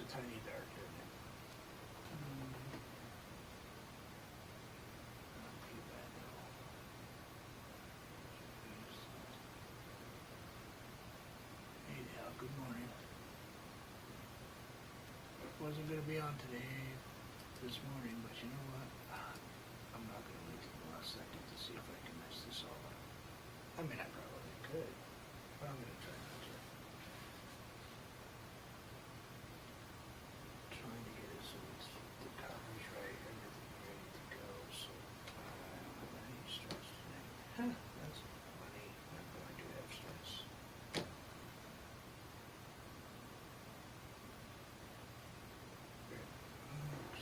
a tiny dark, isn't it? Not too bad though. Hey Dale, good morning. Wasn't gonna be on today, this morning, but you know what? I'm not gonna wait till the last second to see if I can mess this all up. I mean, I probably could, but I'm gonna try not to. Trying to get it so it's the coverage right, everything ready to go, so I don't have any stress today. Huh, that's funny. I'm going to have stress.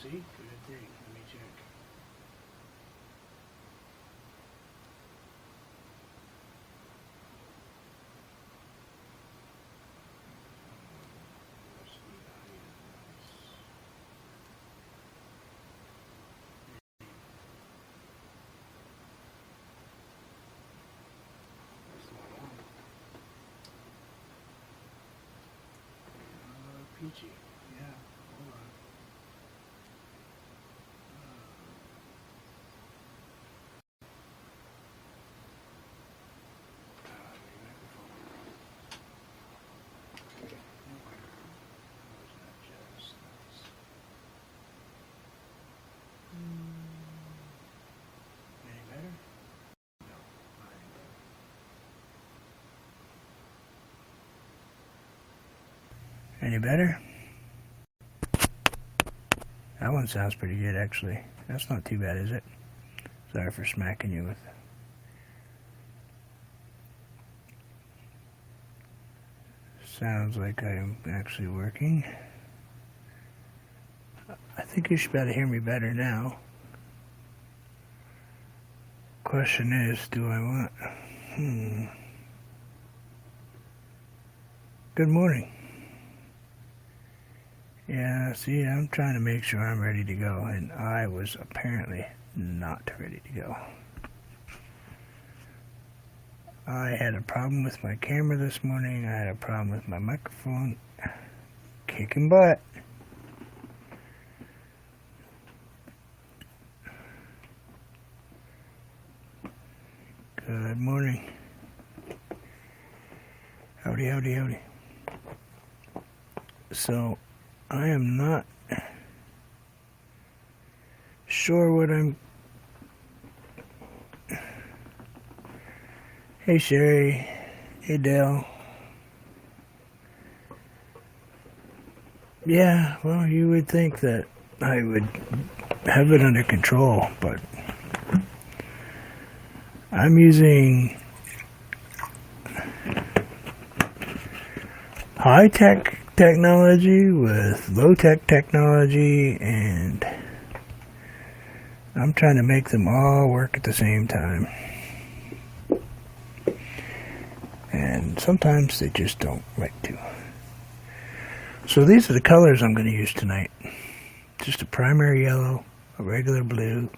See? Good thing. Let me check. Must be nice. That's not on. Peachy. Yeah. Hold on. Any better? No, not any better. Any better? That one sounds pretty good, actually. That's not too bad, is it? Sorry for smacking you with. Sounds like I'm actually working. I think you should be able to hear me better now. Question is, do I want... Good morning. Yeah, see, I'm trying to make sure I'm ready to go, and I was apparently not ready to go. I had a problem with my camera this morning. I had a problem with my microphone. Kicking butt. Good morning. Howdy, howdy, howdy. So, I am not sure what I'm... Hey Sherry. Hey Dale. Yeah, well, you would think that I would have it under control, but I'm using high-tech technology with low-tech technology, and I'm trying to make them all work at the same time. And sometimes they just don't like to. So these are the colors I'm going to use tonight. Just a primary yellow, a regular blue,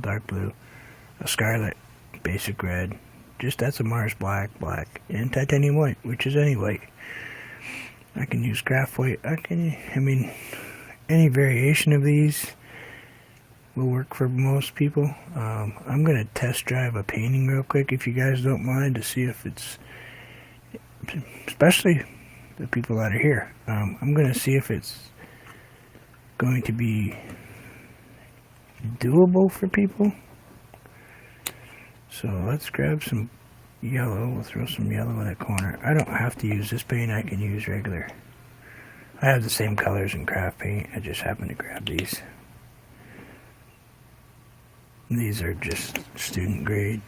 dark blue, a scarlet, basic red. Just that's a Mars black, and titanium white, which is any white. I can use craft white. Any variation of these will work for most people. I'm going to test drive a painting real quick, if you guys don't mind, to see if it's, especially the people that are here, I'm going to see if it's going to be doable for people. So let's grab some yellow. We'll throw some yellow in that corner. I don't have to use this paint. I can use regular. I have the same colors in craft paint. I just happen to grab these. These are just student grade.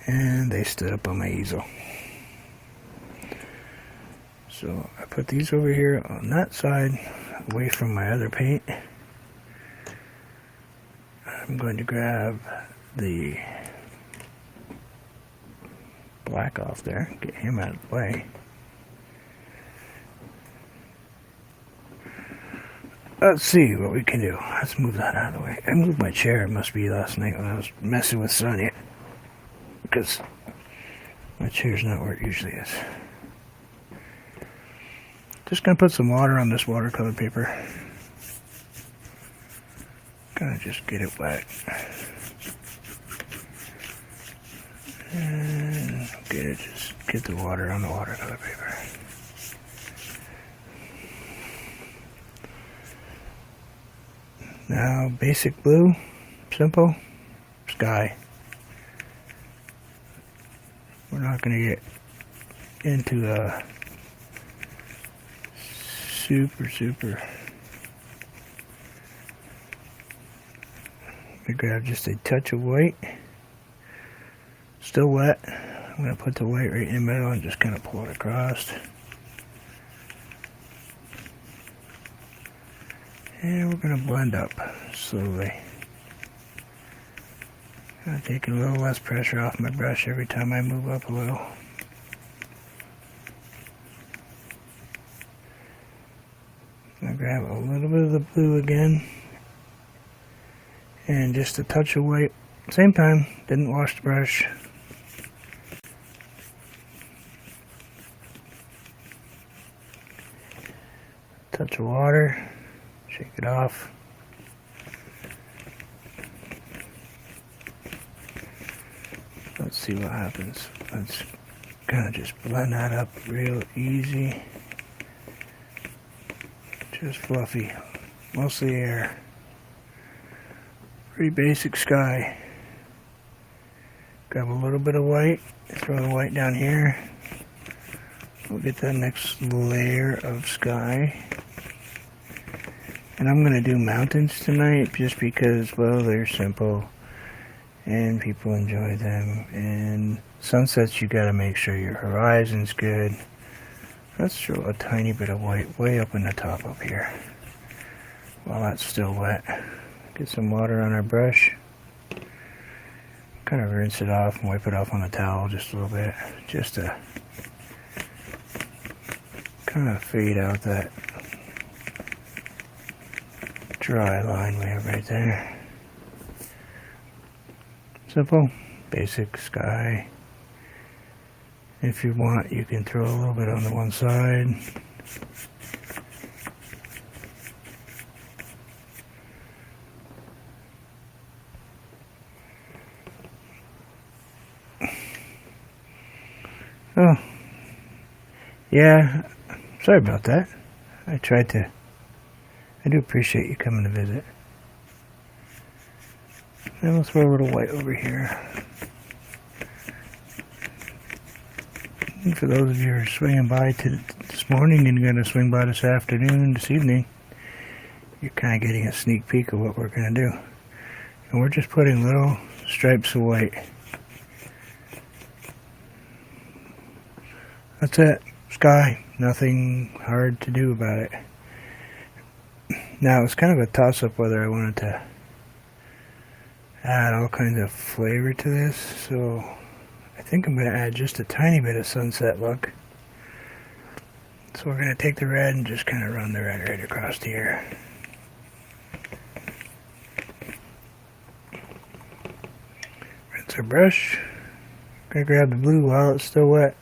And they stood up on my easel. So I put these over here on that side, away from my other paint. I'm going to grab the black off there, get him out of the way. Let's see what we can do. Let's move that out of the way. I moved my chair, it must be last night when I was messing with Sonia, because my chair's not where it usually is. Just gonna put some water on this watercolor paper. Gonna just get it wet. And just get the water on the watercolor paper. Now, basic blue, simple, sky. We're not going to get into a super. We grab just a touch of white. Still wet. I'm going to put the white right in the middle and just kind of pull it across. And we're going to blend up slowly. I'm taking a little less pressure off my brush every time I move up a little. I'm going to grab a little bit of the blue again. And just a touch of white. Same time, didn't wash the brush. Touch of water. Shake it off. Let's see what happens. Let's kind of just blend that up real easy. Just fluffy. Mostly air. Pretty basic sky. Grab a little bit of white. Throw the white down here. We'll get that next layer of sky. And I'm going to do mountains tonight just because, well, they're simple and people enjoy them. And sunsets, you got to make sure your horizon's good. Let's throw a tiny bit of white way up in the top up here while that's still wet. Get some water on our brush. Kind of rinse it off and wipe it off on a towel just a little bit. Just to kind of fade out that dry line we have right there. Simple, basic sky. If you want, you can throw a little bit on the one side. Oh, yeah, sorry about that. I do appreciate you coming to visit. And we'll throw a little white over here. And for those of you who are swinging by this morning and going to swing by this afternoon, this evening, you're kind of getting a sneak peek of what we're going to do. And we're just putting little stripes of white. That's it. Sky. Nothing hard to do about it. Now, it's kind of a toss-up whether I wanted to add all kinds of flavor to this, so I think I'm going to add just a tiny bit of sunset look. So we're going to take the red and just kind of run the red right across here. Rinse our brush. Going to grab the blue while it's still wet.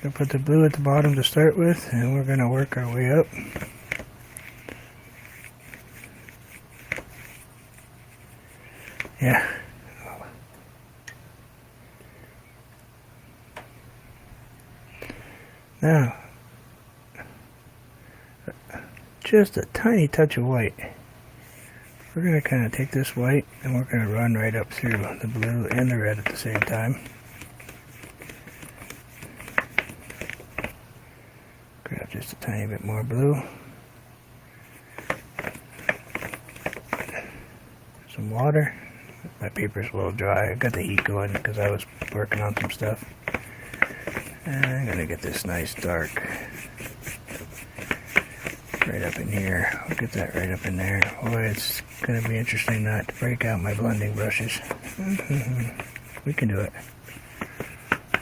Going to put the blue at the bottom to start with, and we're going to work our way up. Yeah. Now, just a tiny touch of white. We're going to kind of take this white and we're going to run right up through the blue and the red at the same time. Grab just a tiny bit more blue. Some water. My paper's a little dry. I got the heat going because I was working on some stuff. And I'm going to get this nice dark right up in here. I'll get that right up in there. Boy, it's going to be interesting not to break out my blending brushes. We can do it.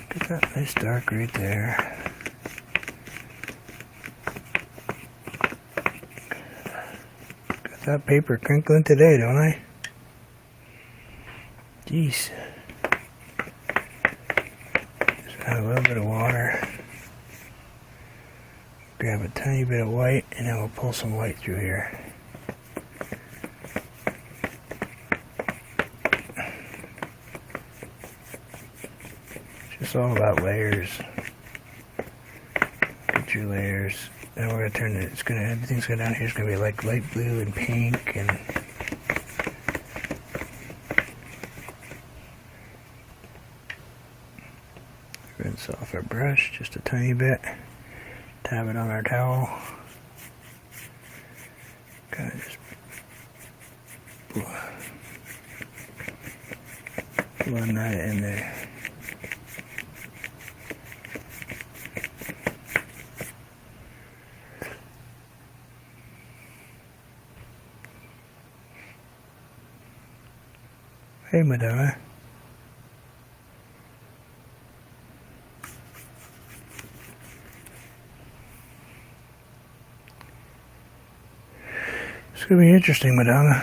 Get that nice dark right there. Got that paper crinkling today, don't I? Jeez. Just add a little bit of water. grab a tiny bit of white, and then we'll pull some white through here. It's all about layers. Get your layers. Then we're gonna turn it. Everything's going down here. It's gonna be like light blue and pink and. Rinse off our brush just a tiny bit. Tap it on our towel. Kind of just blend that in there. Hey, Madonna. It's going to be interesting, Madonna.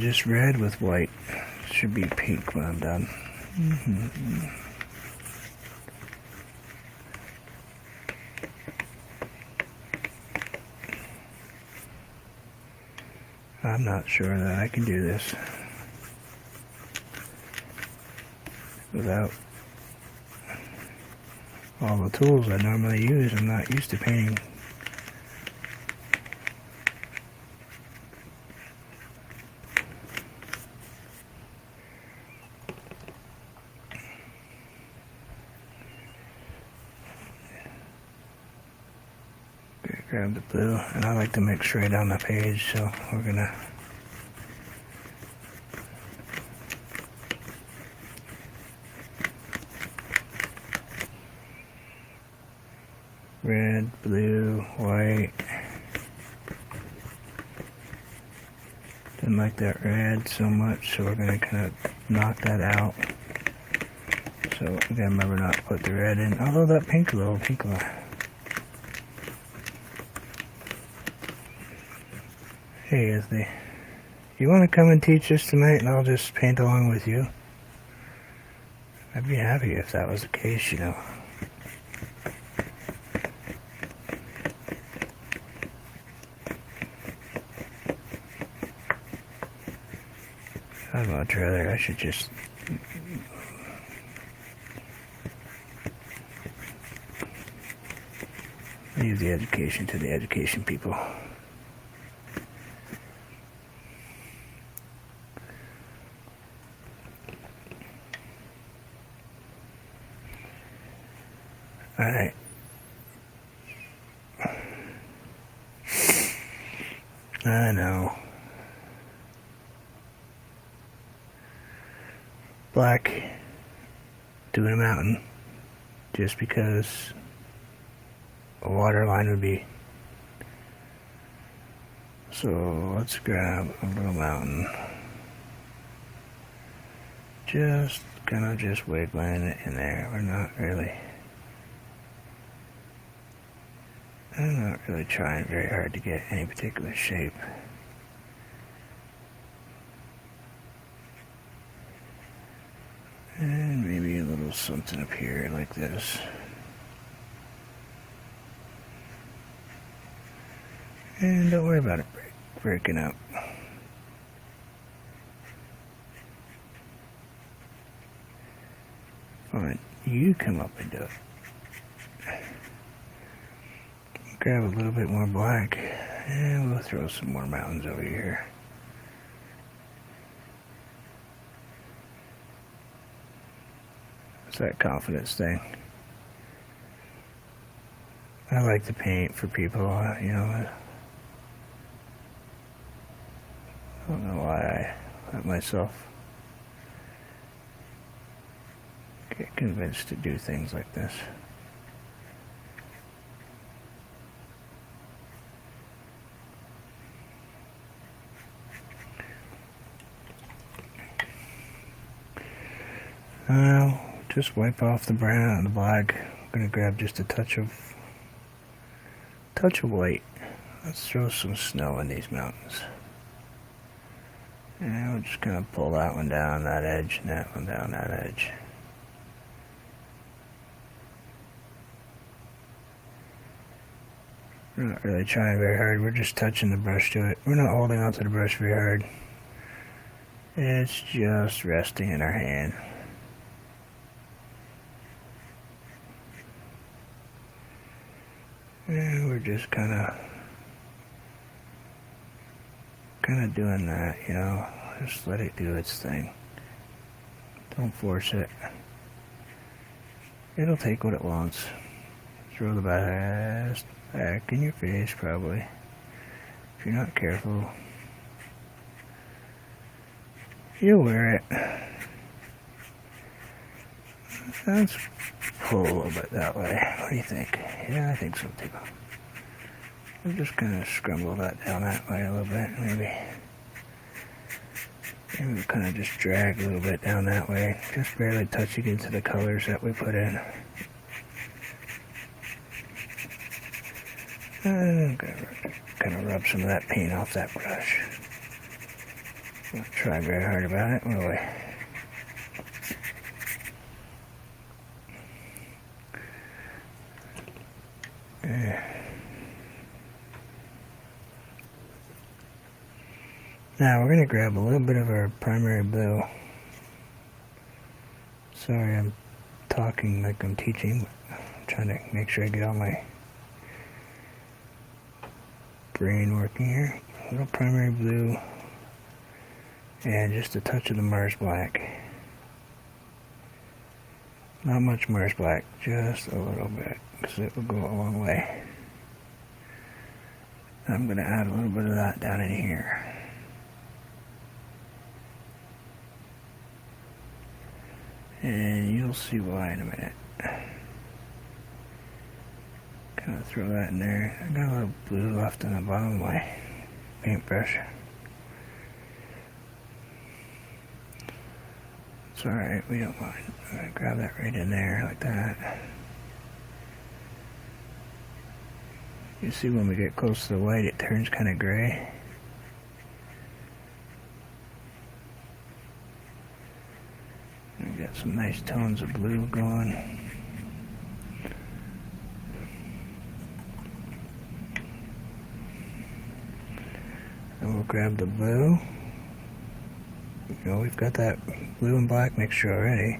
Just red with white. It should be pink when I'm done. I'm not sure that I can do this without all the tools I normally use. I'm not used to painting. Grab the blue, and I like to mix right on the page, so we're gonna red, blue, white. Didn't like that red so much, so we're gonna kind of knock that out. So we gotta remember not to put the red in, although that pink a little. Hey, Anthony, you want to come and teach us tonight, and I'll just paint along with you? I'd be happy if that was the case, you know. I'd much rather. I should just leave the education to the education people. Alright. I know. Black doing a mountain just because a water line would be. So let's grab a little mountain. Just wiggling it in there. I'm not really trying very hard to get any particular shape. And maybe a little something up here like this. And don't worry about it breaking up. Fine, you come up and do it. Grab a little bit more black, and we'll throw some more mountains over here. It's that confidence thing. I like to paint for people, you know. I don't know why I let myself get convinced to do things like this. Now, just wipe off the brown and the black. I'm gonna grab just a touch of white. Let's throw some snow in these mountains. And we're just gonna pull that one down that edge and that one down that edge. We're not really trying very hard. We're just touching the brush to it. We're not holding onto the brush very hard. It's just resting in our hand. And we're just kind of doing that, you know. Just let it do its thing. Don't force it. It'll take what it wants. Throw the best back in your face, probably. If you're not careful, you'll wear it. Let's pull a little bit that way. What do you think? Yeah, I think so too. We'll just kind of scrumble that down that way a little bit, maybe. Maybe we'll kind of just drag a little bit down that way, just barely touching into the colors that we put in. I'm gonna kind of rub some of that paint off that brush. Not try very hard about it, will we? Now we're going to grab a little bit of our primary blue. Sorry, I'm talking like I'm teaching. I'm trying to make sure I get all my brain working here. A little primary blue and just a touch of the Mars black. Not much Mars black, just a little bit, because it will go a long way. I'm going to add a little bit of that down in here. And you'll see why in a minute. Kind of throw that in there. I got a little blue left on the bottom of my paintbrush. It's alright, we don't mind. I'm going to grab that right in there like that. You see when we get close to the white it turns kind of gray. We got some nice tones of blue going. And we'll grab the blue. You know, we've got that blue and black mixture already.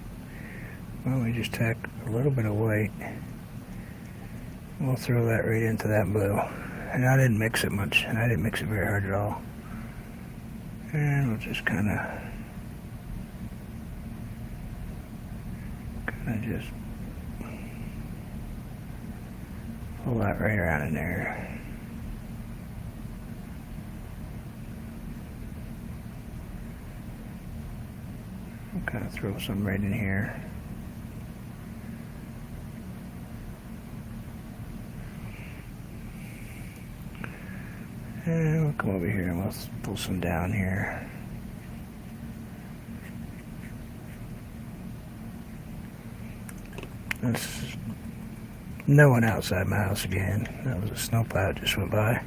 Why don't we just tack a little bit of white. We'll throw that right into that blue. And I didn't mix it much. And I didn't mix it very hard at all. And we'll just kind of just pull that right around in there. I'll kind of throw some right in here. And we'll come over here and we'll pull some down here. There's no one outside my house again. That was a snowplow that just went by.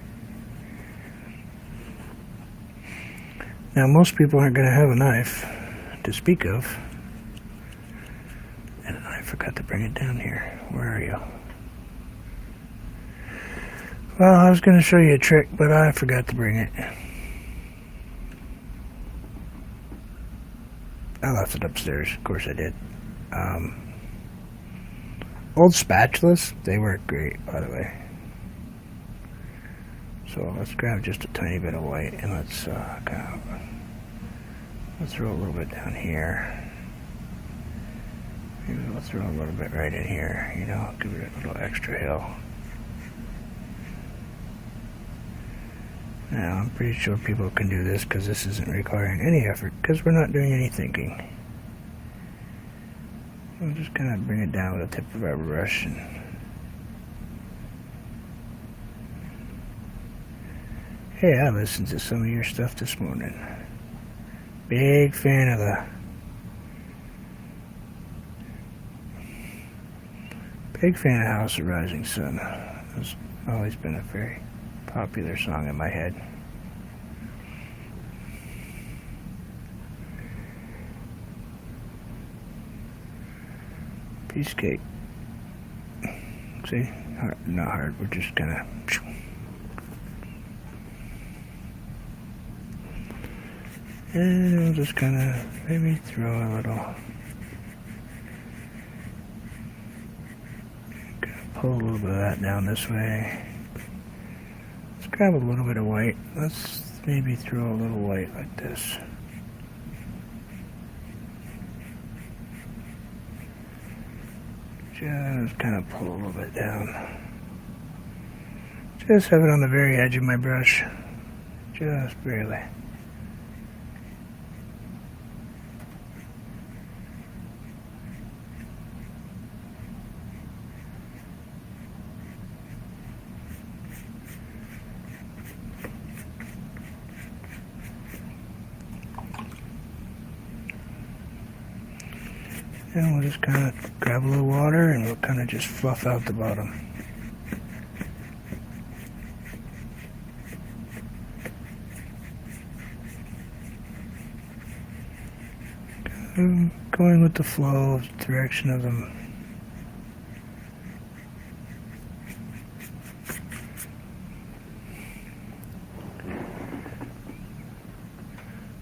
Now most people aren't going to have a knife to speak of. And I forgot to bring it down here. Where are you? Well, I was going to show you a trick, but I forgot to bring it. I left it upstairs. Of course I did. Old spatulas, they work great, by the way. So let's grab just a tiny bit of white and let's throw a little bit down here. Maybe we'll throw a little bit right in here, you know, give it a little extra hill. Now, I'm pretty sure people can do this because this isn't requiring any effort because we're not doing any thinking. We'll just kind of bring it down with the tip of our brush. And hey, I listened to some of your stuff this morning. Big fan of House of Rising Sun. It's always been a very popular song in my head. Piece of cake. See? not hard, we're just gonna and we'll just kind of maybe throw a little, pull a little bit of that down this way. Let's grab a little bit of white. Let's maybe throw a little white like this. Just kind of pull a little bit down. Just have it on the very edge of my brush. Just barely. And we'll just kind of grab a little water and we'll kind of just fluff out the bottom. Going with the flow of the direction of them.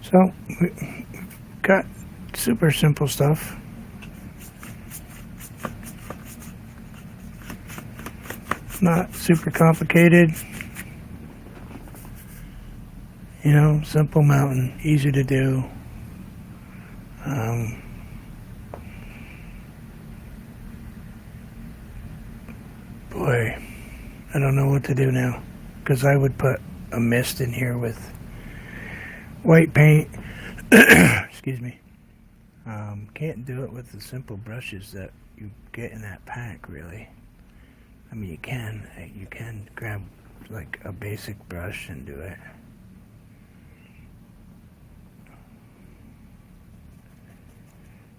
So, we got super simple stuff. Not super complicated. You know, simple mountain, easy to do. Boy, I don't know what to do now, because I would put a mist in here with white paint. Excuse me. Can't do it with the simple brushes that you get in that pack, really. I mean, you can grab like a basic brush and do it.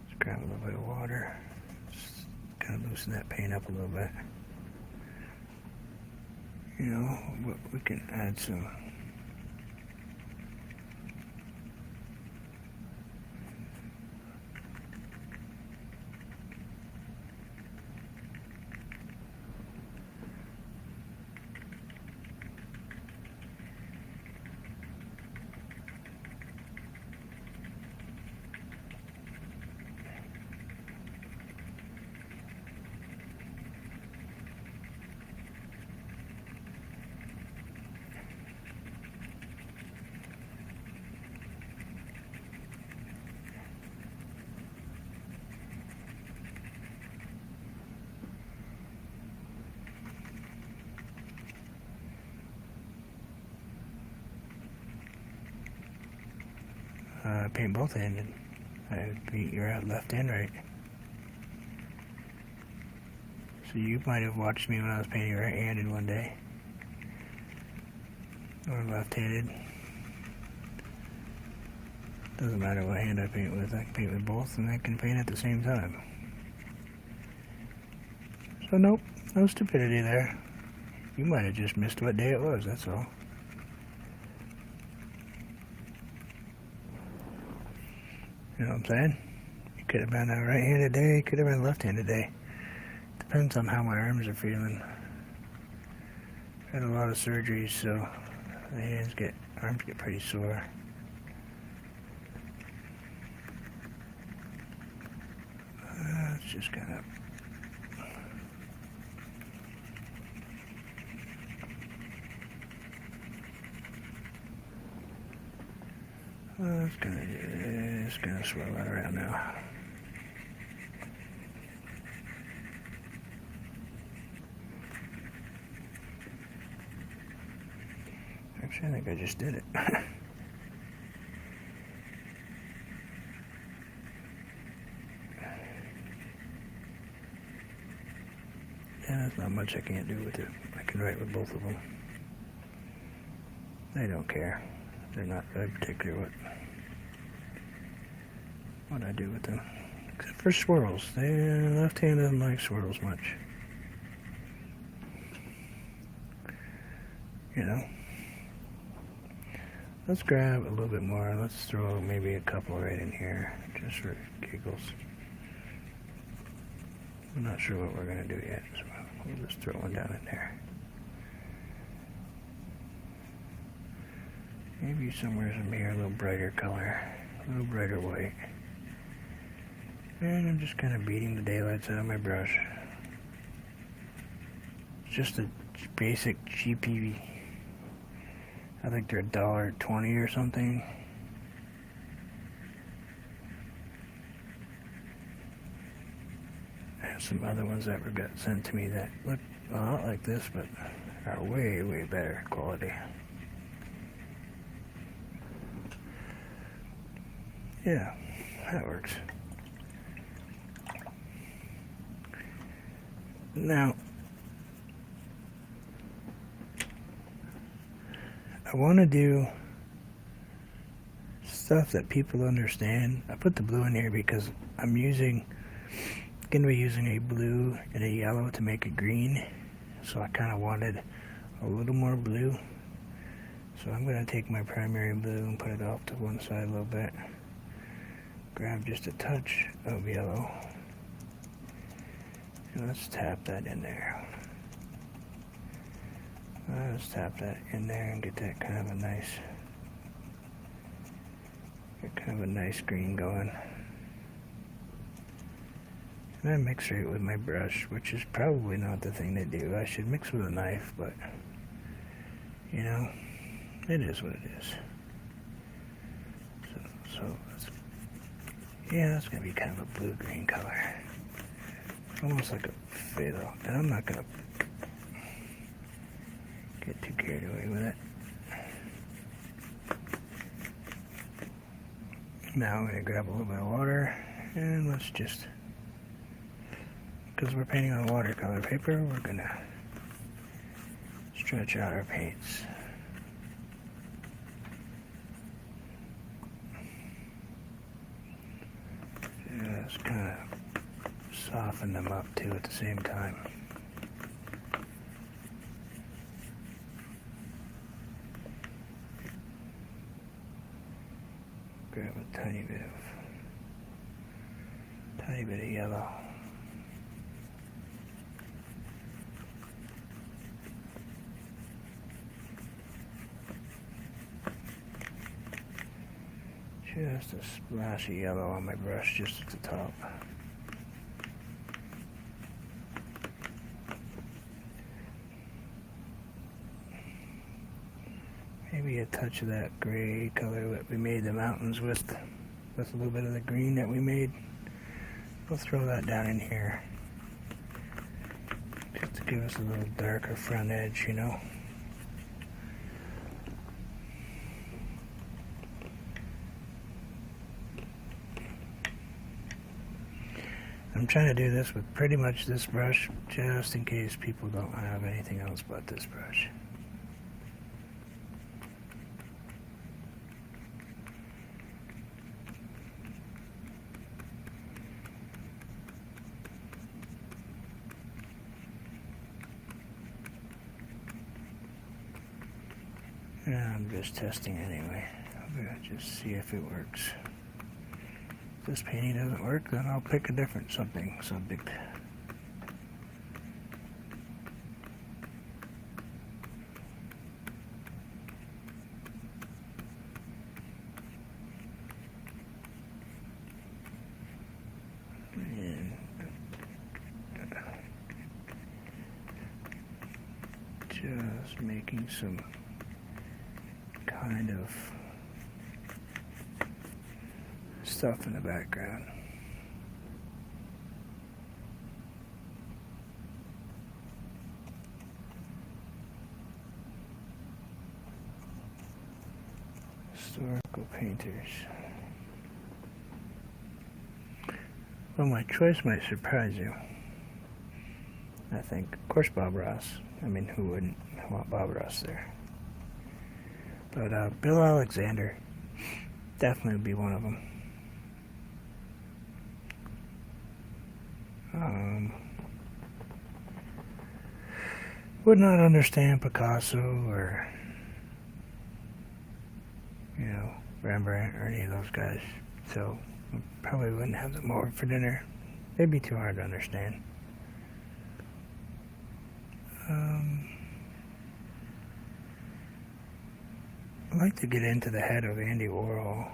Just grab a little bit of water, just kind of loosen that paint up a little bit. You know, we can add some paint both-handed. I paint your left and right. So you might have watched me when I was painting right-handed one day. Or left-handed. Doesn't matter what hand I paint with. I can paint with both and I can paint at the same time. So nope, no stupidity there. You might have just missed what day it was, that's all. You know what I'm saying? It could have been a right-handed day, it could have been a left-handed day. Depends on how my arms are feeling. Had a lot of surgeries, so the arms get pretty sore. It's just kind of just gonna swirl that around now. Actually, I think I just did it. Yeah, there's not much I can't do with it. I can write with both of them. They don't care. They're not very particular what I do with them. Except for swirls. The left hand doesn't like swirls much. You know? Let's grab a little bit more. Let's throw maybe a couple right in here, just for giggles. I'm not sure what we're going to do yet. So We'll just throw one down in there. Maybe somewhere in here a little brighter color, a little brighter white. And I'm just kind of beating the daylights out of my brush. It's just a basic cheapy, I think they're $1.20 or something. I have some other ones that got sent to me that look a lot like this, but are way, way better quality. Yeah, that works. Now, I want to do stuff that people understand. I put the blue in here because I'm going to be using a blue and a yellow to make a green. So I kind of wanted a little more blue. So I'm going to take my primary blue and put it off to one side a little bit. Grab just a touch of yellow. And let's tap that in there. Let's tap that in there and get that kind of a nice green going. And I mix right with my brush, which is probably not the thing to do. I should mix with a knife, but you know, it is what it is. Yeah, that's gonna be kind of a blue-green color, almost like a phthalo. And I'm not gonna get too carried away with it. Now I'm gonna grab a little bit of water, and let's just, because we're painting on watercolor paper, we're gonna stretch out our paints. Just kind of soften them up too at the same time. Grab a tiny bit of yellow. Just a splash of yellow on my brush just at the top. Maybe a touch of that gray color that we made the mountains with a little bit of the green that we made. We'll throw that down in here just to give us a little darker front edge, you know. I'm trying to do this with pretty much this brush, just in case people don't have anything else but this brush. And I'm just testing anyway. I'm gonna just see if it works. If this painting doesn't work, then I'll pick a different subject. And just making some kind of stuff in the background. Historical painters. Well, my choice might surprise you. I think, of course, Bob Ross. I mean, who wouldn't want Bob Ross there? But Bill Alexander definitely would be one of them. Would not understand Picasso or, you know, Rembrandt or any of those guys, so probably wouldn't have them over for dinner. They'd be too hard to understand. I'd like to get into the head of Andy Warhol.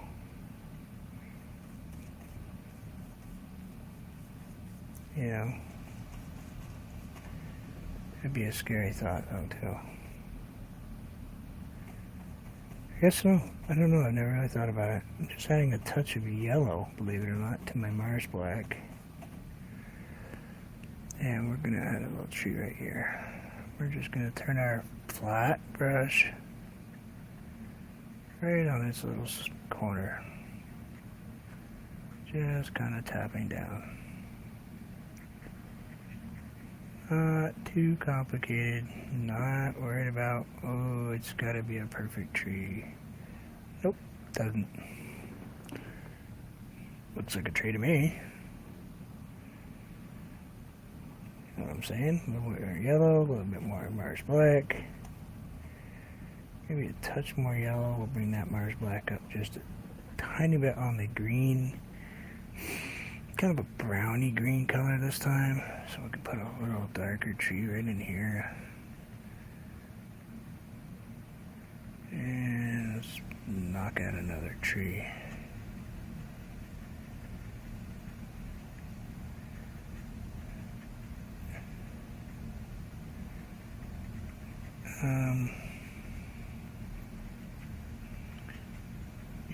You know, it'd be a scary thought, though, too. I guess so. I don't know. I've never really thought about it. I'm just adding a touch of yellow, believe it or not, to my Mars Black. And we're going to add a little tree right here. We're just going to turn our flat brush right on this little corner. Just kind of tapping down. Not too complicated. Not worried about, oh, it's got to be a perfect tree. Nope, doesn't. Looks like a tree to me. You know what I'm saying? A little bit more yellow, a little bit more Mars Black. Maybe a touch more yellow. We'll bring that Mars Black up just a tiny bit on the green. Kind of a browny green color this time. So we can put a little darker tree right in here. And let's knock out another tree.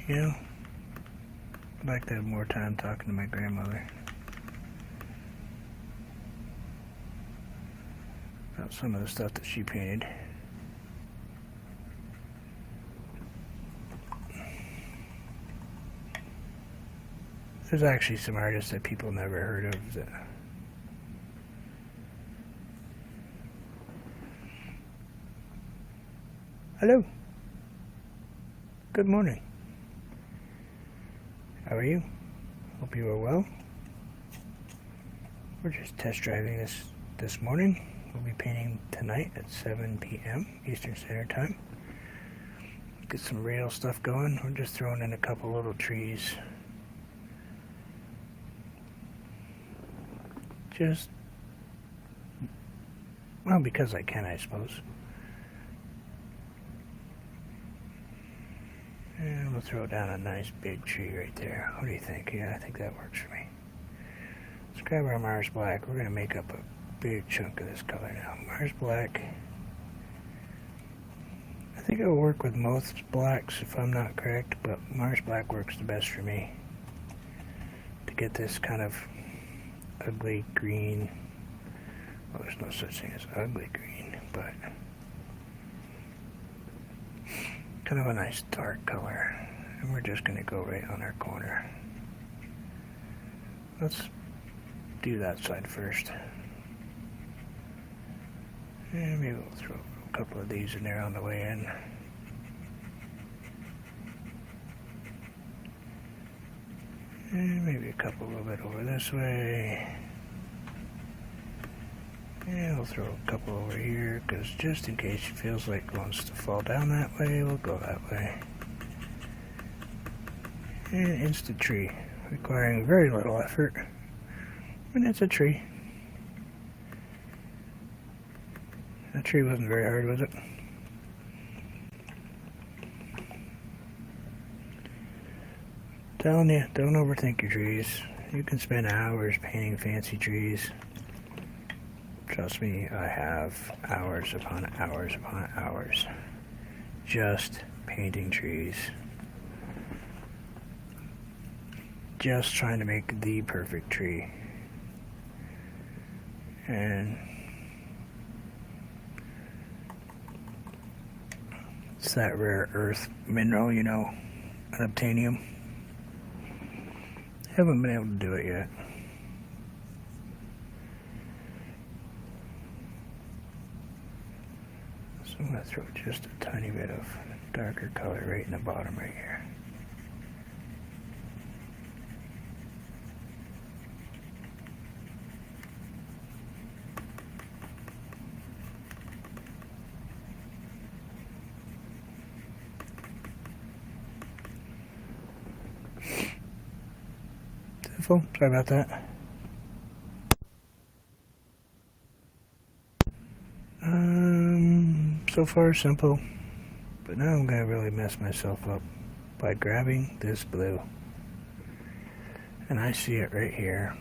You know, I'd like to have more time talking to my grandmother about some of the stuff that she painted. There's actually some artists that people never heard of that Hello. Good morning. How are you? Hope you are well. We're just test driving this morning. We'll be painting tonight at 7 p.m. Eastern Standard Time. Get some real stuff going. We're just throwing in a couple little trees. Just, well, because I can, I suppose. And we'll throw down a nice big tree right there. What do you think? Yeah, I think that works for me. Let's grab our Mars Black. We're going to make up a big chunk of this color now. Mars Black. I think it'll work with most blacks if I'm not correct, but Mars Black works the best for me. To get this kind of ugly green. Well, there's no such thing as ugly green, but kind of a nice dark color. And we're just going to go right on our corner. Let's do that side first. And maybe we'll throw a couple of these in there on the way in. And maybe a couple a little bit over this way. And we'll throw a couple over here, because just in case it feels like it wants to fall down that way, we'll go that way. And instant tree, requiring very little effort. And it's a tree. That tree wasn't very hard, was it? Telling you, don't overthink your trees. You can spend hours painting fancy trees. Trust me, I have hours upon hours upon hours just painting trees. Just trying to make the perfect tree. And it's that rare earth mineral, you know, unobtainium. Haven't been able to do it yet. So I'm going to throw just a tiny bit of darker color right in the bottom right here. Sorry about that. So far simple, but now I'm going to really mess myself up by grabbing this blue. And I see it right here.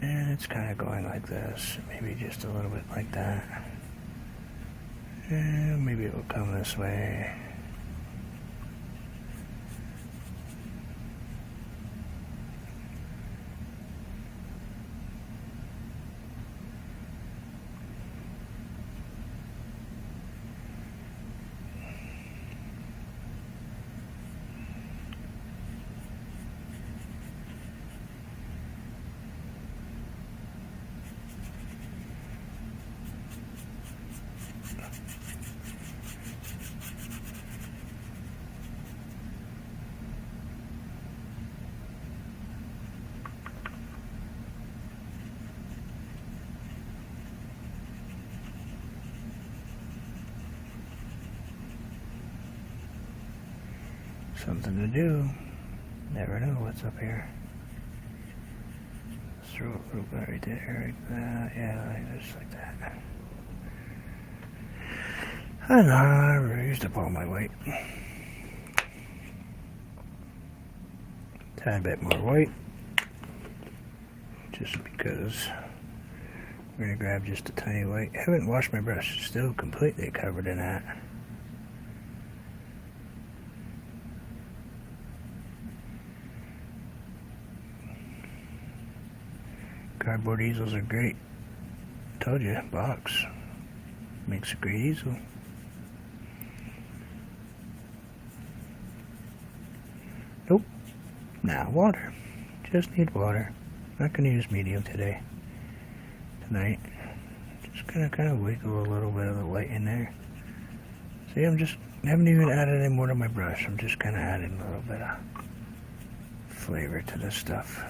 And it's kind of going like this, maybe just a little bit like that. And maybe it will come this way. Something to do. Never know what's up here. Let's throw a little bit right there, like that. Yeah, just like that. I know, I used up all my white. Tad bit more white. Just because I'm going to grab just a tiny white. I haven't washed my brush. Still completely covered in that. Cardboard easels are great. Told you, box makes a great easel. Nope. Now water. Just need water. Not going to use medium tonight. Just gonna kind of wiggle a little bit of the white in there. See, I haven't even added any more to my brush. I'm just kind of adding a little bit of flavor to this stuff.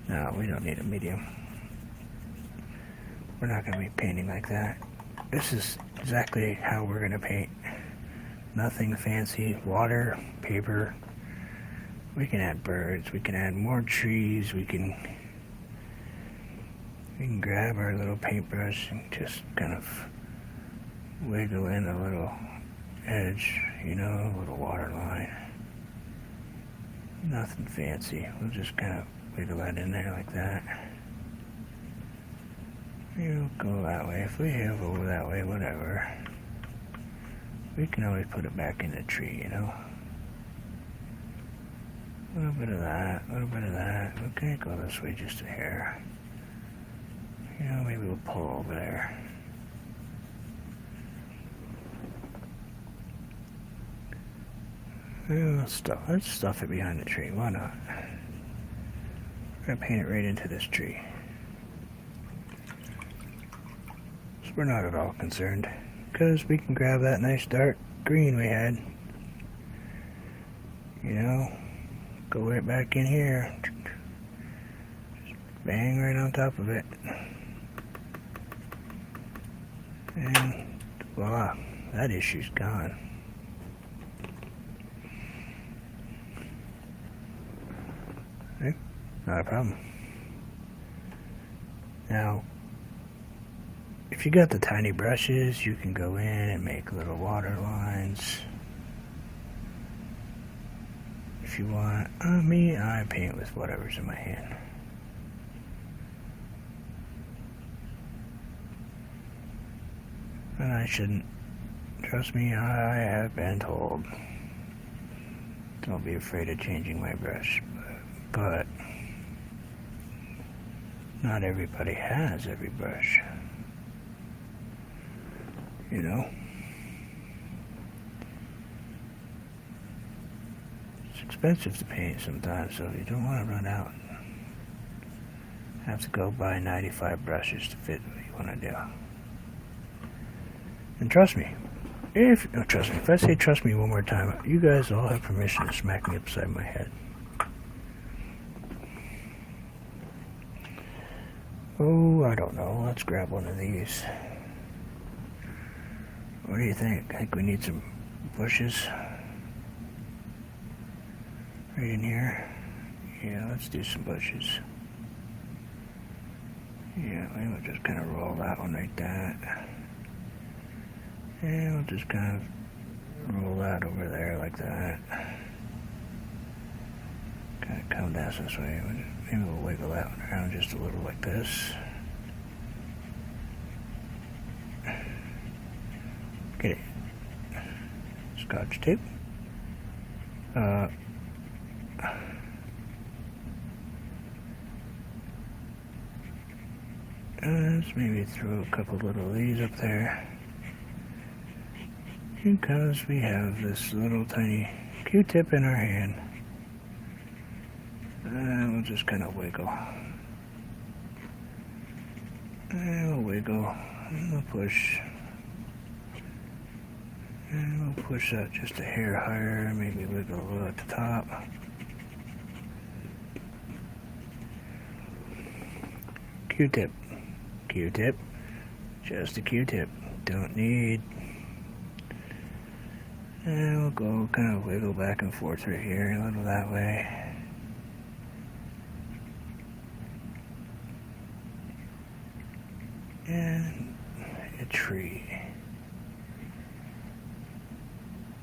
No, we don't need a medium. We're not going to be painting like that. This is exactly how we're going to paint. Nothing fancy. Water, paper. We can add birds. We can add more trees. We can grab our little paintbrush and just kind of wiggle in a little edge, you know, a little water line. Nothing fancy. We'll just kind of wiggle that in there like that. You'll go that way. If we have over that way, whatever. We can always put it back in the tree, you know. A little bit of that, a little bit of that. We can't go this way just a hair. You know, maybe we'll pull over there. Let's stuff it behind the tree. Why not? We're going to paint it right into this tree. So we're not at all concerned, because we can grab that nice dark green we had. You know, go right back in here. Just bang right on top of it. And voila, that issue's gone. Okay, not a problem. Now, if you got the tiny brushes, you can go in and make little water lines. If you want, I paint with whatever's in my hand. And I shouldn't. Trust me, I have been told. Don't be afraid of changing my brush. But not everybody has every brush. You know? It's expensive to paint sometimes, so you don't want to run out. Have to go buy 95 brushes to fit what you want to do. And trust me, if I say trust me one more time, you guys all have permission to smack me upside my head. Oh, I don't know. Let's grab one of these. What do you think? I think we need some bushes right in here. Yeah, let's do some bushes. Yeah, we'll just kind of roll that one like that. And we'll just kind of roll that over there like that. Kind of come down this way. Maybe we'll wiggle that one around just a little like this. Get it. Scotch tape. Let's maybe throw a couple little of these up there. Because we have this little tiny Q-tip in our hand. And we'll just kind of wiggle. And we'll wiggle. And we'll push. And we'll push that just a hair higher. Maybe wiggle a little at the top. Q-tip. Q-tip. Just a Q-tip. Don't need. And we'll go kind of wiggle back and forth right here, a little that way. And a tree.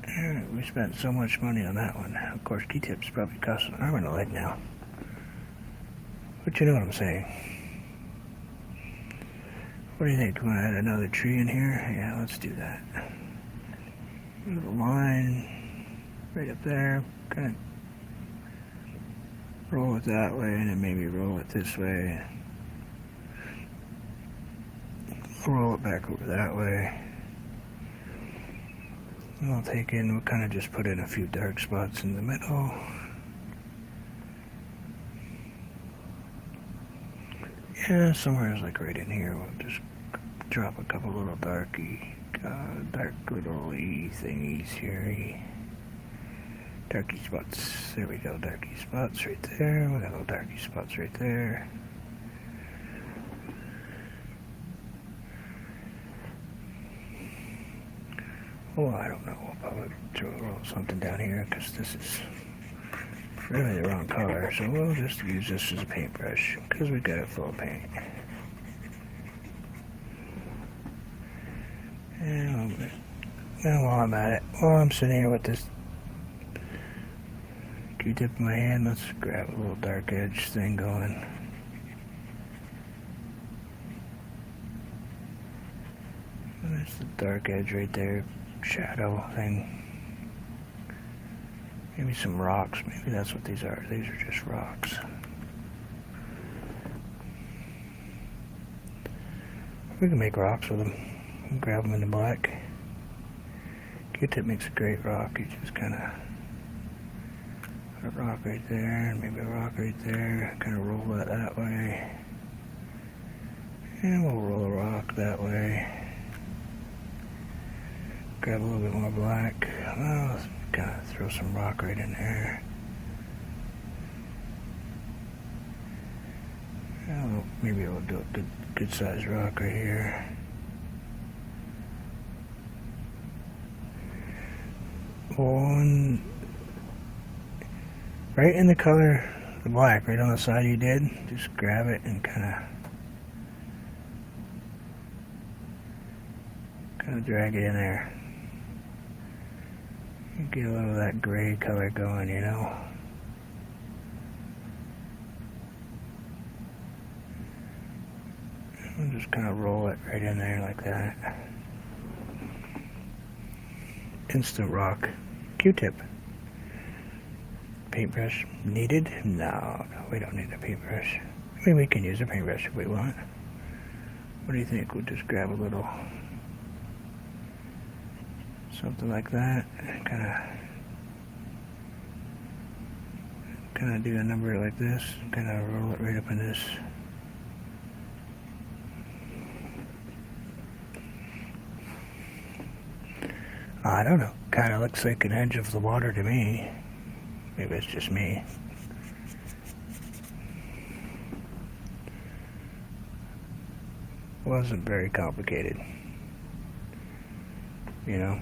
Alright, we spent so much money on that one. Of course, Q-tips probably cost an arm and a leg now. But you know what I'm saying. What do you think? Want to add another tree in here? Yeah, let's do that. Little line right up there. Kind of roll it that way, and then maybe roll it this way. Roll it back over that way. And we'll take in, we'll kind of just put in a few dark spots in the middle. Yeah, somewhere like right in here, we'll just drop a couple little dark little thingies here. Darky spots. There we go, darky spots right there. We got little darky spots right there. Oh, I don't know. We'll probably throw a little something down here because this is really the wrong color. So we'll just use this as a paintbrush because we got it full of paint. And while I'm at it, while I'm sitting here with this Q-tip in my hand, let's grab a little dark edge thing going. And there's the dark edge right there, shadow thing. Maybe some rocks, maybe that's what these are. These are just rocks. We can make rocks with them. Grab them in the black. Q-tip makes a great rock. You just kind of put a rock right there, and maybe a rock right there. Kind of roll that way. And we'll roll a rock that way. Grab a little bit more black. Well, let's kind of throw some rock right in there. Well, maybe we'll do a good sized rock right here. One right in the color, the black, right on the side you did. Just grab it and kind of drag it in there. Get a little of that gray color going, you know. And just kind of roll it right in there like that. Instant rock. Q-tip. Paintbrush needed? No, we don't need a paintbrush. I mean, we can use a paintbrush if we want. What do you think? We'll just grab a little something like that. Kind of do a number like this. Kind of roll it right up in this. I don't know. Kind of looks like an edge of the water to me. Maybe it's just me. Wasn't very complicated. You know?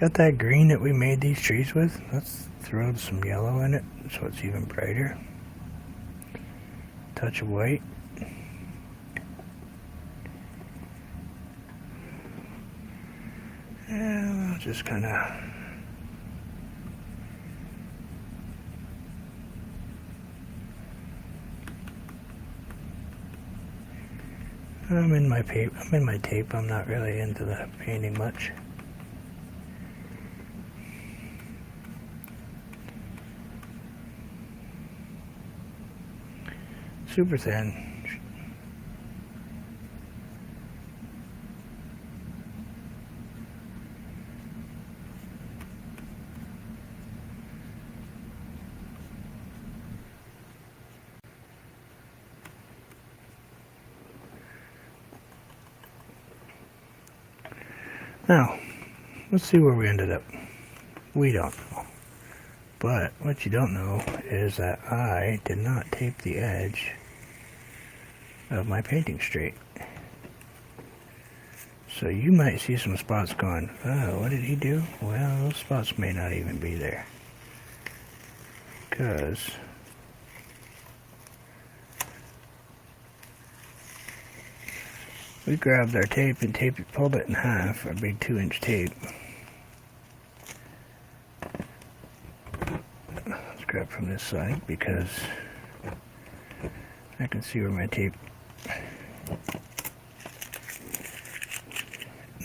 Got that green that we made these trees with. Let's throw some yellow in it so it's even brighter. Touch of white. And I'll just kind of I'm in my tape. I'm not really into the painting much. Super thin. Now, let's see where we ended up. We don't know. But what you don't know is that I did not tape the edge of my painting straight. So you might see some spots going, oh, what did he do? Well, those spots may not even be there. Because we grabbed our tape and pulled it in half, our big 2-inch tape. Let's grab from this side because I can see where my tape...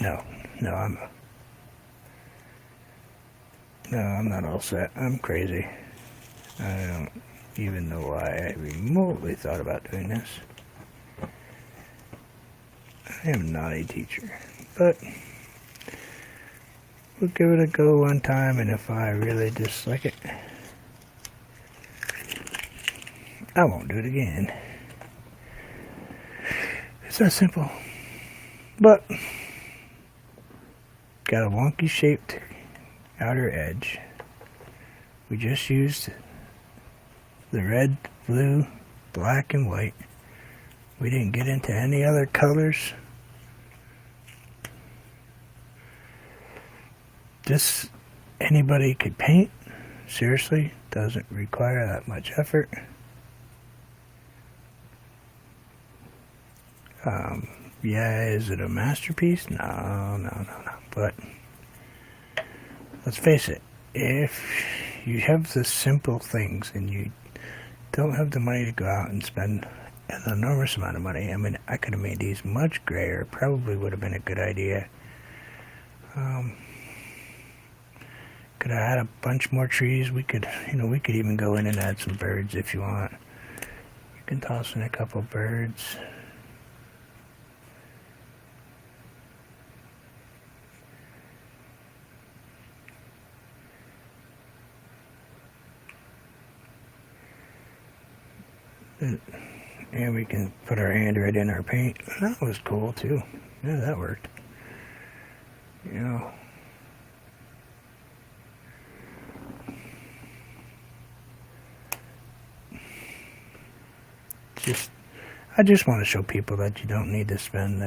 No, I'm not all set. I'm crazy. I don't even know why I remotely thought about doing this. I am not a teacher, but we'll give it a go one time, and if I really dislike it, I won't do it again. It's that simple. But got a wonky shaped outer edge. We just used the red, blue, black, and white. We didn't get into any other colors. This anybody could paint. Seriously, doesn't require that much effort. Yeah, is it a masterpiece? No. But let's face it, if you have the simple things and you don't have the money to go out and spend an enormous amount of money, I mean, I could have made these much grayer. Probably would have been a good idea. Could have had a bunch more trees. We could even go in and add some birds if you want. You can toss in a couple birds. And we can put our hand right in our paint. That was cool too. Yeah, that worked. You know. I just want to show people that you don't need to spend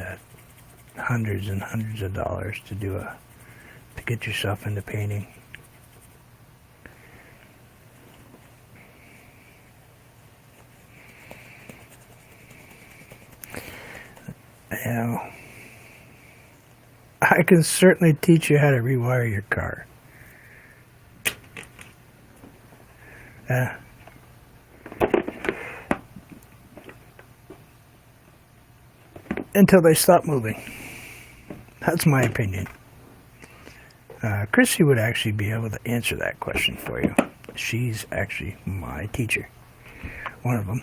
hundreds and hundreds of dollars to get yourself into painting. You know, I can certainly teach you how to rewire your car. Until they stop moving. That's my opinion. Chrissy would actually be able to answer that question for you. She's actually my teacher. One of them.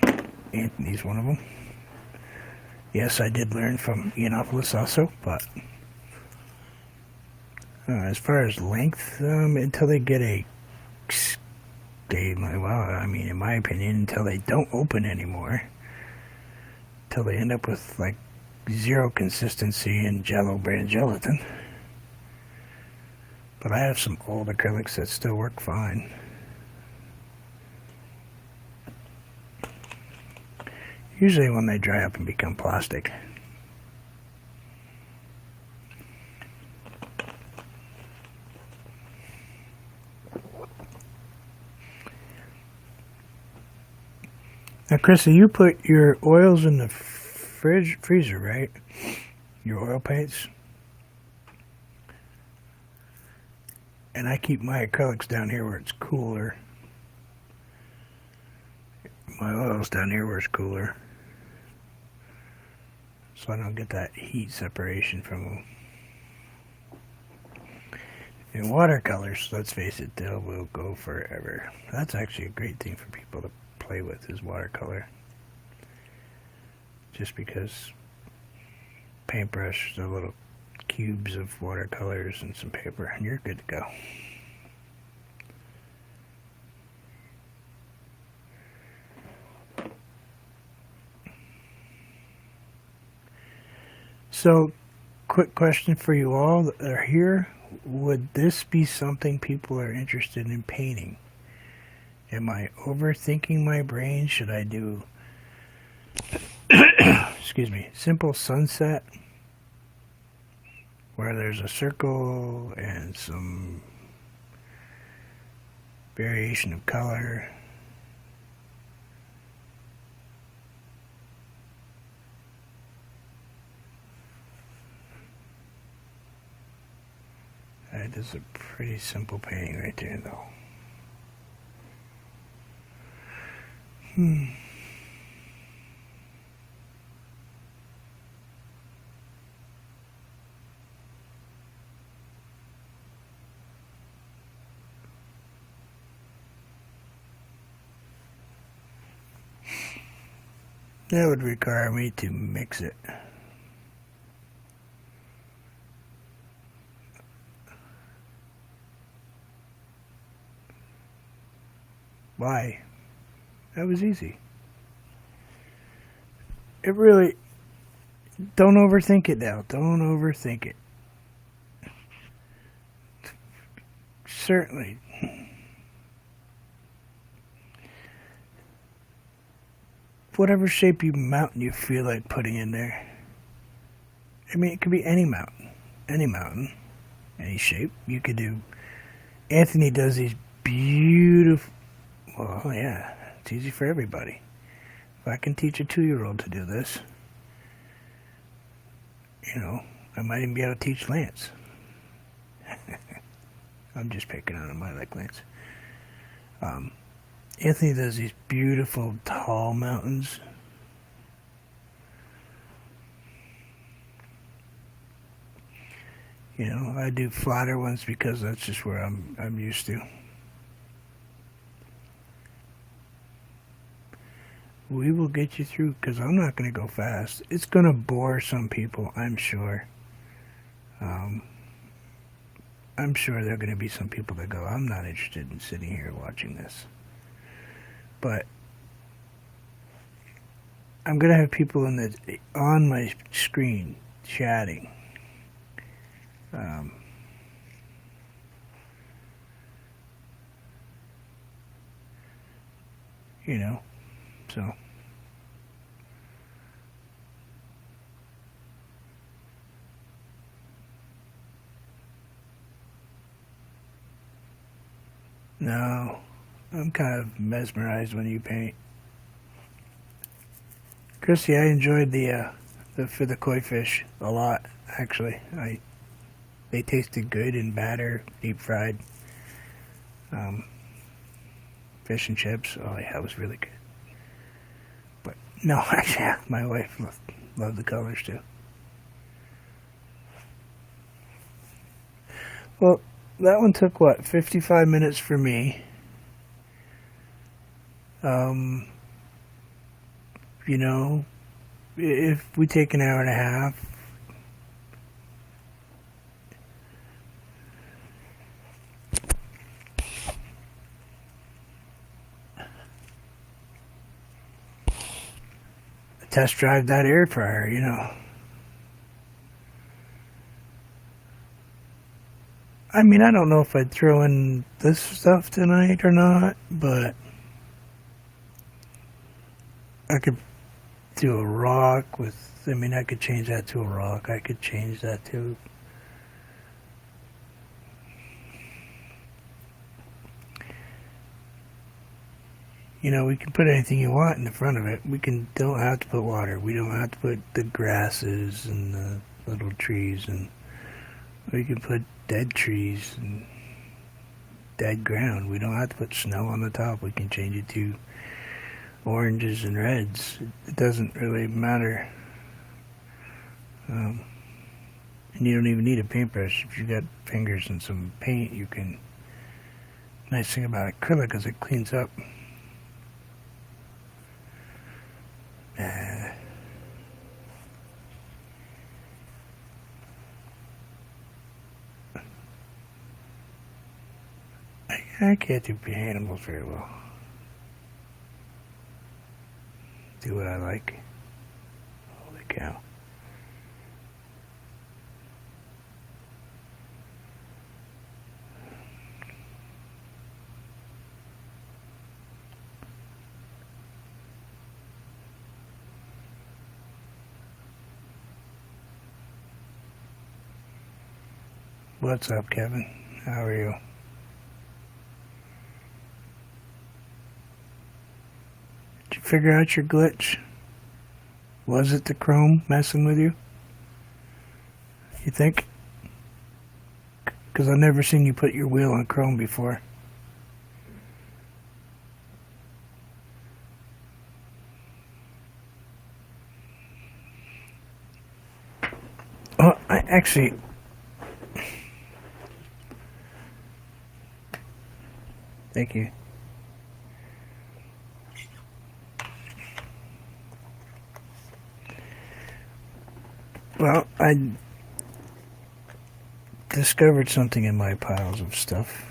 Anthony's one of them. Yes, I did learn from Yiannopoulos also, but as far as length, until they get in my opinion, until they don't open anymore, until they end up with like zero consistency and jello brand gelatin. But I have some old acrylics that still work fine. Usually when they dry up and become plastic. Now, Chrissy, you put your oils in the freezer, right? Your oil paints. And I keep my acrylics down here where it's cooler. My oil's down here where it's cooler. So I don't get that heat separation from them. In watercolors, let's face it, they will go forever. That's actually a great thing for people to play with, is watercolor. Just because paintbrush, the little cubes of watercolors and some paper, and you're good to go. So, quick question for you all that are here. Would this be something people are interested in painting? Am I overthinking my brain? Should I do, excuse me, simple sunset where there's a circle and some variation of color? That is a pretty simple painting right there, though. That would require me to mix it. Why? That was easy. It really... Don't overthink it now. Don't overthink it. Certainly. Whatever shape mountain you feel like putting in there. I mean, it could be any mountain. Any mountain. Any shape. You could do... Anthony does these beautiful... Well, yeah, it's easy for everybody. If I can teach a 2-year-old to do this, you know, I might even be able to teach Lance. I'm just picking on him. I like Lance. Anthony does these beautiful, tall mountains. You know, I do flatter ones because that's just where I'm used to. We will get you through, because I'm not going to go fast. It's going to bore some people, I'm sure. I'm sure there are going to be some people that go, I'm not interested in sitting here watching this. But I'm going to have people on my screen chatting. You know. So, no, I'm kind of mesmerized when you paint. Chrissy, I enjoyed the for the koi fish a lot. Actually, they tasted good in batter, deep fried. Fish and chips. Oh yeah, it was really good. No, actually, my wife loved the colors too. Well, that one took, what, 55 minutes for me. You know, if we take an hour and a half, test drive that air fryer, you know. I mean, I don't know if I'd throw in this stuff tonight or not, but I could do a rock with, I mean, I could change that to a rock. I could change that to... You know, we can put anything you want in the front of it. Don't have to put water. We don't have to put the grasses and the little trees, and we can put dead trees and dead ground. We don't have to put snow on the top. We can change it to oranges and reds. It doesn't really matter. And you don't even need a paintbrush. If you got fingers and some paint, you can. Nice thing about acrylic is it cleans up. I can't do animals very well. Do what I like. Holy cow. What's up, Kevin? How are you? Did you figure out your glitch? Was it the Chrome messing with you? You think? Because I've never seen you put your wheel on Chrome before. Oh, I actually... Thank you. Well, I discovered something in my piles of stuff.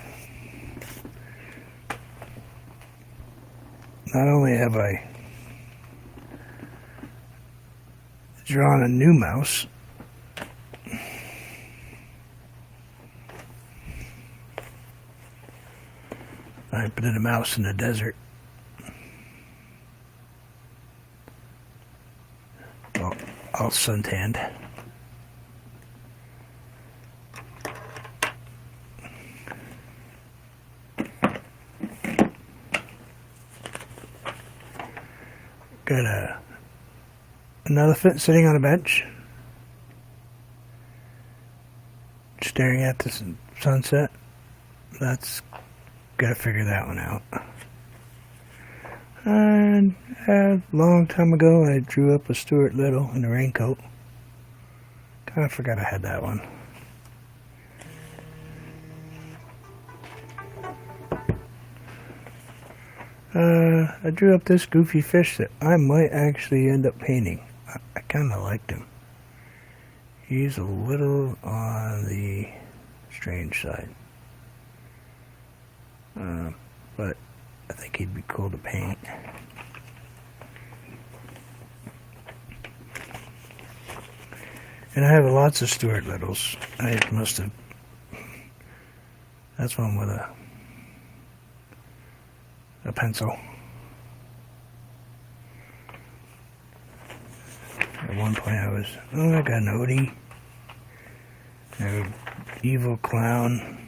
Not only have I drawn a new mouse, I put in a mouse in the desert. All suntanned. Got an elephant sitting on a bench, staring at the sunset. That's gotta figure that one out. And a long time ago, I drew up a Stuart Little in a raincoat. Kind of forgot I had that one. I drew up this goofy fish that I might actually end up painting. I kind of liked him. He's a little on the strange side. But I think he'd be cool to paint. And I have lots of Stuart Littles. I must have... That's one with a pencil. At one point I got an Odie. An evil clown.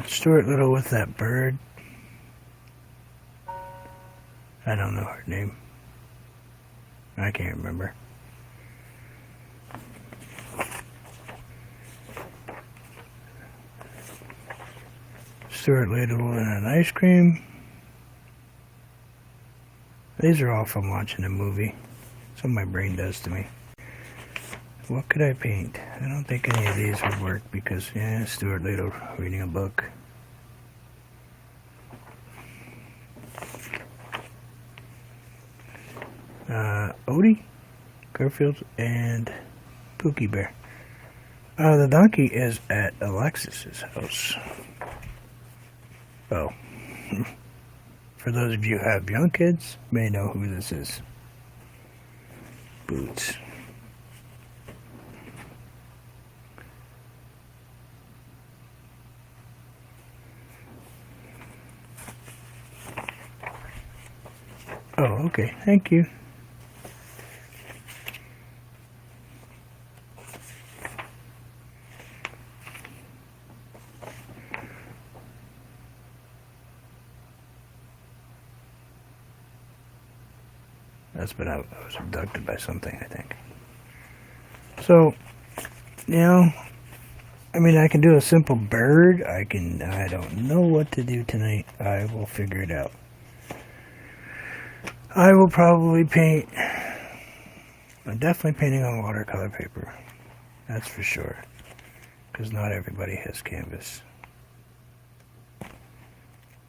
Stuart Little with that bird. I don't know her name. I can't remember. Stuart Little and an ice cream. These are all from watching a movie. That's what my brain does to me. What could I paint? I don't think any of these would work because, yeah, Stuart Little reading a book. Odie, Garfield, and Pookie Bear. The donkey is at Alexis's house. Oh. For those of you who have young kids, may know who this is. Boots. Oh, okay. Thank you. That's been out. I was abducted by something, I think. So, you know, I mean, I can do a simple bird. I don't know what to do tonight. I will figure it out. I will probably paint. I'm definitely painting on watercolor paper. That's for sure. Because not everybody has canvas.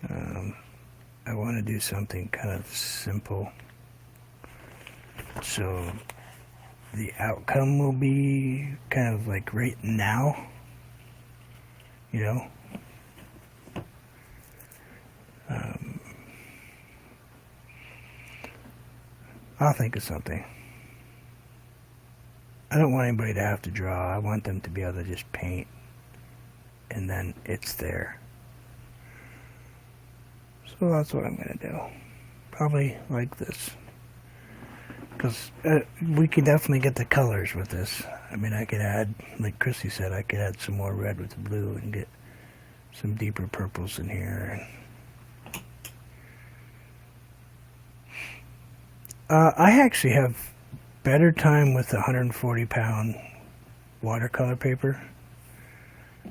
I want to do something kind of simple. So the outcome will be kind of like right now. You know? I'll think of something. I don't want anybody to have to draw. I want them to be able to just paint. And then it's there. So that's what I'm going to do. Probably like this. Because we can definitely get the colors with this. I mean, I could add, like Chrissy said, I could add some more red with the blue and get some deeper purples in here. I actually have better time with 140-pound watercolor paper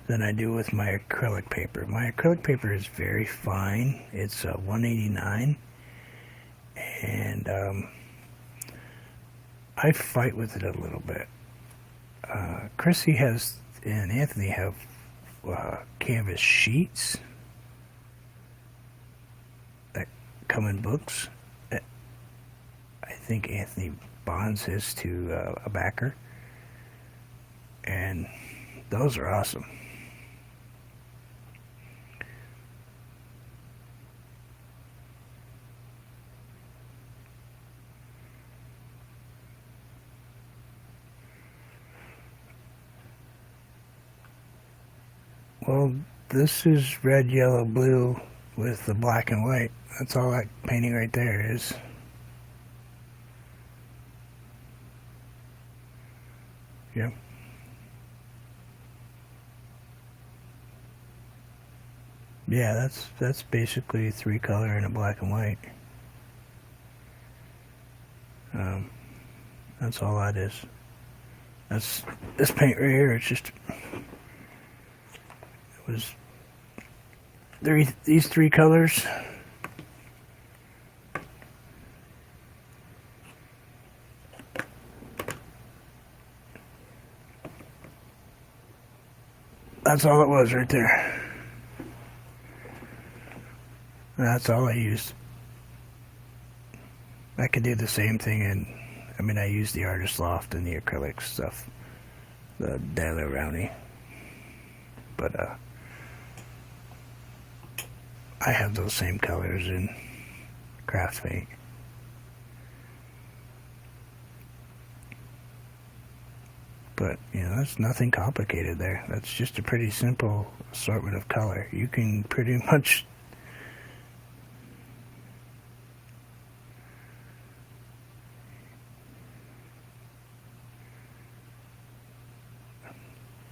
than I do with my acrylic paper. My acrylic paper is very fine. It's 189, and I fight with it a little bit. Chrissy and Anthony have canvas sheets that come in books. I think Anthony bonds his to a backer, and those are awesome. Well, this is red, yellow, blue with the black and white. That's all that painting right there is. Yep. Yeah, that's basically 3-color and a black and white. That's all that is. That's this paint right here. It's just these 3 colors. That's all it was right there. That's all I used. I could do the same thing, and I mean, I use the Artist Loft and the acrylic stuff, the Daily Rowney. But I have those same colors in craft paint. But, you know, that's nothing complicated there. That's just a pretty simple assortment of color. You can pretty much...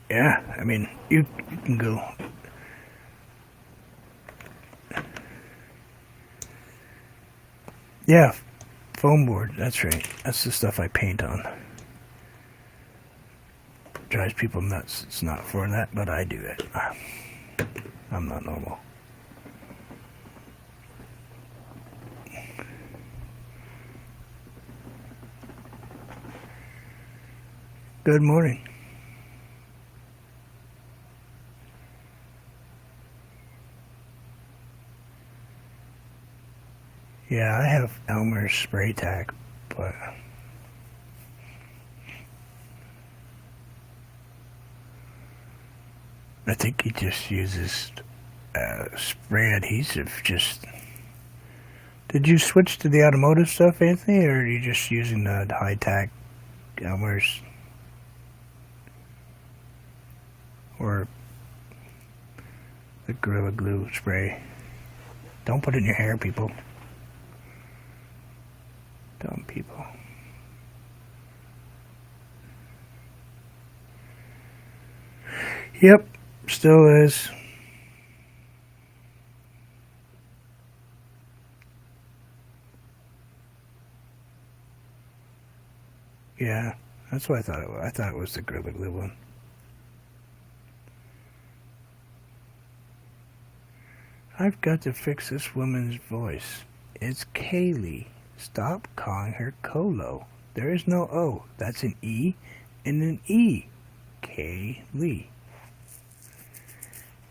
Yeah, I mean, you can go... Yeah, foam board, that's right. That's the stuff I paint on. Drives people nuts. It's not for that, but I do it. I'm not normal. Good morning. Yeah, I have Elmer's spray tack, but I think he just uses spray adhesive. Did you switch to the automotive stuff, Anthony, or are you just using the high tack Elmer's? Or the Gorilla Glue spray? Don't put it in your hair, people. Dumb people. Yep, still is. Yeah, that's what I thought it was. I thought it was the Gorilla Glue one. I've got to fix this woman's voice. It's Kaylee. Stop calling her Colo. There is no O. That's an E and an E. Kaylee.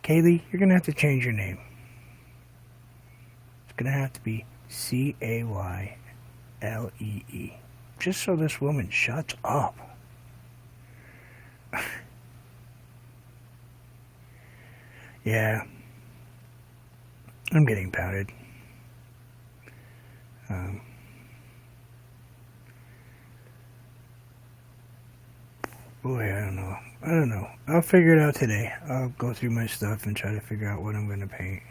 Kaylee, you're going to have to change your name. It's going to have to be Caylee. Just so this woman shuts up. Yeah. I'm getting powdered. Boy, I don't know. I'll figure it out today. I'll go through my stuff and try to figure out what I'm going to paint.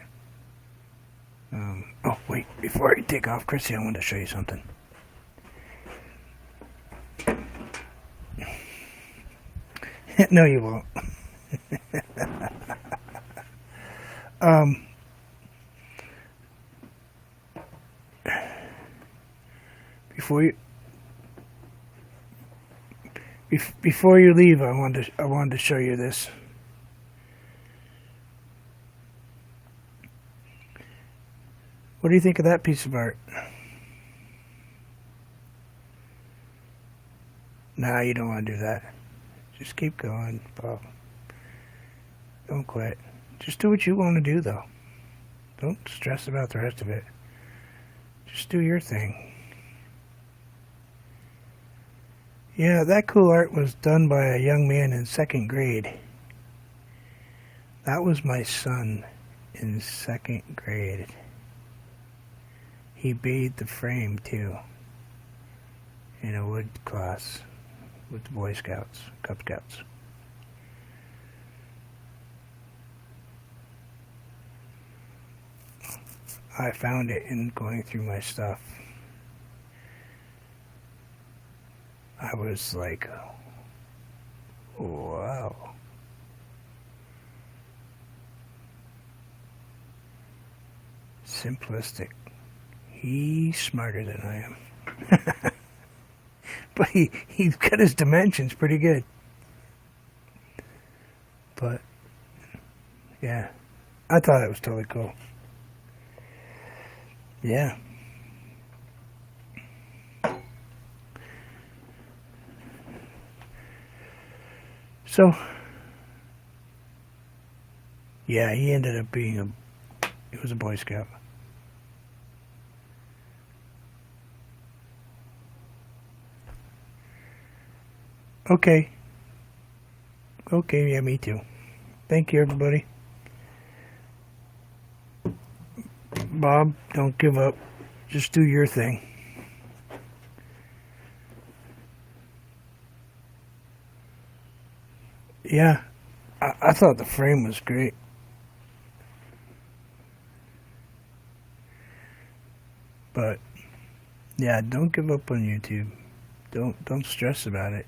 Oh, wait. Before I take off, Chrissy, I wanted to show you something. No, you won't. Before you leave, I wanted to show you this. What do you think of that piece of art? Nah, you don't want to do that. Just keep going, Bob. Don't quit. Just do what you want to do, though. Don't stress about the rest of it. Just do your thing. Yeah, that cool art was done by a young man in 2nd grade. That was my son in 2nd grade. He made the frame, too, in a wood class with the Boy Scouts, Cub Scouts. I found it in going through my stuff. I was like, wow. Simplistic. He's smarter than I am. But he's got his dimensions pretty good. But, yeah. I thought it was totally cool. Yeah. So, yeah, he ended up being he was a Boy Scout. Okay. Okay, yeah, me too. Thank you, everybody. Bob, don't give up. Just do your thing. Yeah, I thought the frame was great. But, yeah, don't give up on YouTube. Don't stress about it.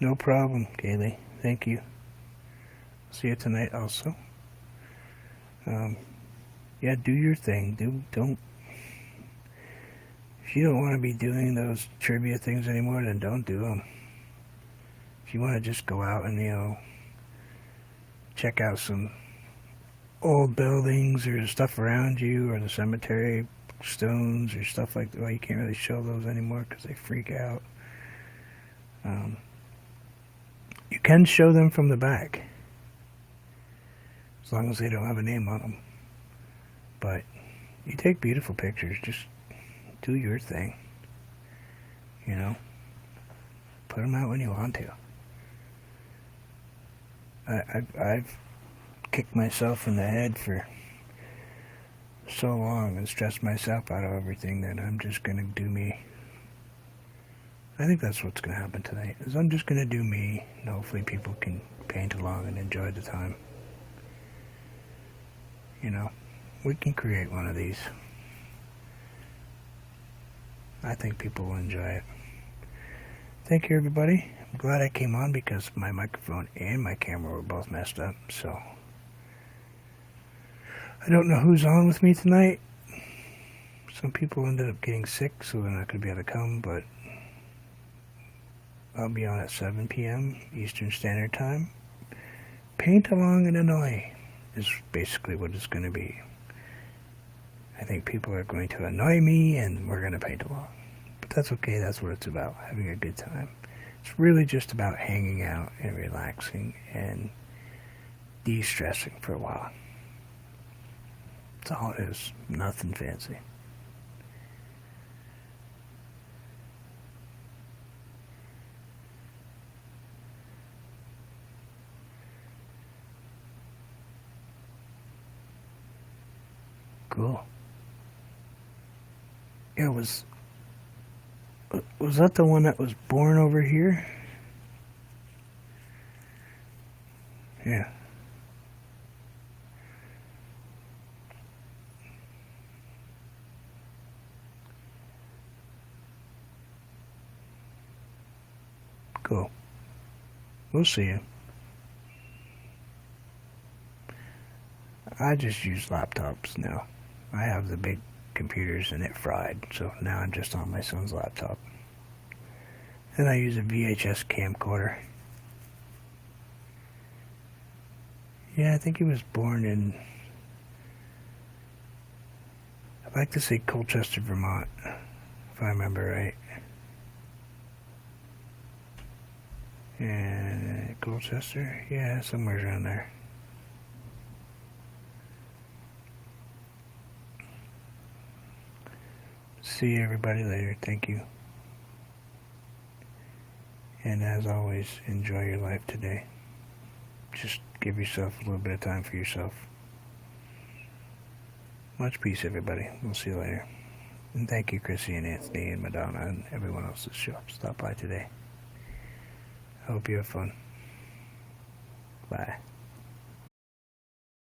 No problem, Kaylee. Thank you. See you tonight also. Yeah, do your thing. Don't. If you don't want to be doing those trivia things anymore, then don't do them. If you want to just go out and, check out some old buildings or stuff around you or the cemetery stones or stuff like that, well, you can't really show those anymore because they freak out. You can show them from the back, as long as they don't have a name on them. But you take beautiful pictures. Just do your thing. Put them out when you want to. I've kicked myself in the head for so long and stressed myself out of everything that I'm just going to do me. I think that's what's going to happen tonight, is I'm just going to do me, and hopefully people can paint along and enjoy the time. We can create one of these. I think people will enjoy it. Thank you, everybody. I'm glad I came on because my microphone and my camera were both messed up, so I don't know who's on with me tonight. Some people ended up getting sick, so they're not going to be able to come, but I'll be on at 7 p.m. Eastern Standard Time. Paint along and annoy is basically what it's going to be. I think people are going to annoy me and we're going to paint along. But that's okay, that's what it's about, having a good time. It's really just about hanging out and relaxing and de-stressing for a while. That's all it is, nothing fancy. Cool. Yeah, was that the one that was born over here? Yeah. Cool. We'll see you. I just use laptops now. I have the big computers and it fried, so now I'm just on my son's laptop. And I use a VHS camcorder. Yeah, I think he was born in, I'd like to say Colchester, Vermont, if I remember right. And Colchester? Yeah, somewhere around there. See everybody later. Thank you. And as always, enjoy your life today. Just give yourself a little bit of time for yourself. Much peace, everybody. We'll see you later. And thank you, Chrissy and Anthony and Madonna and everyone else that stopped by today. I hope you have fun. Bye.